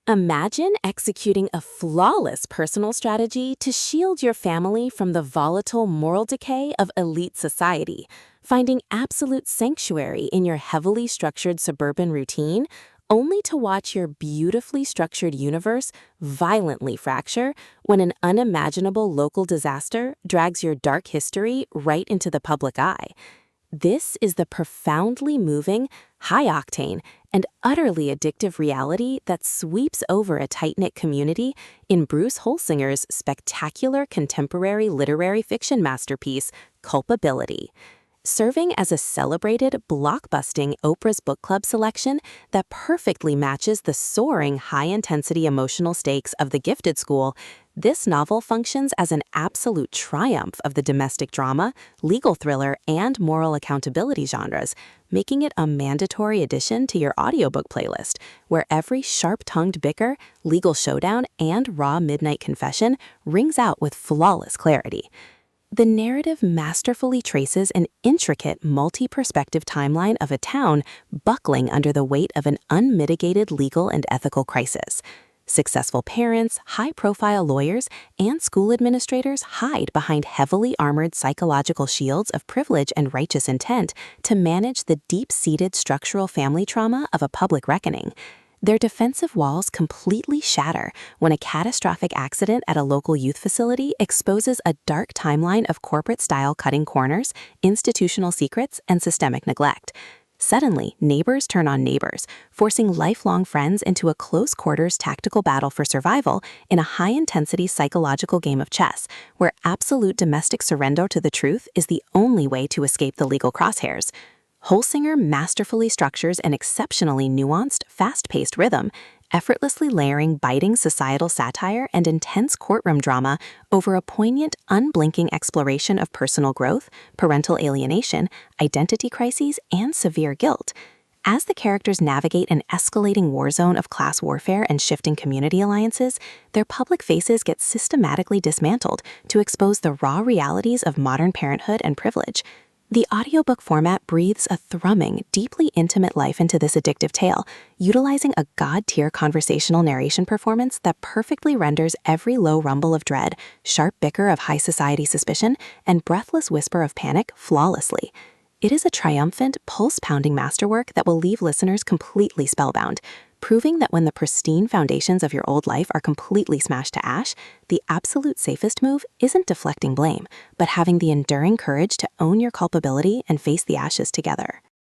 Imagine executing a flawless personal strategy to shield your family from the volatile moral decay of elite society, finding absolute sanctuary in your heavily structured suburban routine, only to watch your beautifully structured universe violently fracture when an unimaginable local disaster drags your dark history right into the public eye. This is the profoundly moving, high-octane, and utterly addictive reality that sweeps over a tight-knit community in Bruce Holsinger's spectacular contemporary literary fiction masterpiece, Culpability. Serving as a celebrated, blockbusting Oprah's book club selection that perfectly matches the soaring high-intensity emotional stakes of The Gifted School, this novel functions as an absolute triumph of the domestic drama, legal thriller, and moral accountability genres, making it a mandatory addition to your audiobook playlist, where every sharp-tongued bicker, legal showdown, and raw midnight confession rings out with flawless clarity. The narrative masterfully traces an intricate, multi-perspective timeline of a town buckling under the weight of an unmitigated legal and ethical crisis. Successful parents, high-profile lawyers, and school administrators hide behind heavily armored psychological shields of privilege and righteous intent to manage the deep-seated structural family trauma of a public reckoning. Their defensive walls completely shatter when a catastrophic accident at a local youth facility exposes a dark timeline of corporate-style cutting corners, institutional secrets, and systemic neglect. Suddenly, neighbors turn on neighbors, forcing lifelong friends into a close-quarters tactical battle for survival in a high-intensity psychological game of chess, where absolute domestic surrender to the truth is the only way to escape the legal crosshairs. Holsinger masterfully structures an exceptionally nuanced, fast-paced rhythm, effortlessly layering biting societal satire and intense courtroom drama over a poignant, unblinking exploration of personal growth, parental alienation, identity crises, and severe guilt. As the characters navigate an escalating war zone of class warfare and shifting community alliances, their public faces get systematically dismantled to expose the raw realities of modern parenthood and privilege. The audiobook format breathes a thrumming, deeply intimate life into this addictive tale, utilizing a god-tier conversational narration performance that perfectly renders every low rumble of dread, sharp bicker of high society suspicion, and breathless whisper of panic flawlessly. It is a triumphant, pulse-pounding masterwork that will leave listeners completely spellbound, proving that when the pristine foundations of your old life are completely smashed to ash, the absolute safest move isn't deflecting blame, but having the enduring courage to own your culpability and face the ashes together.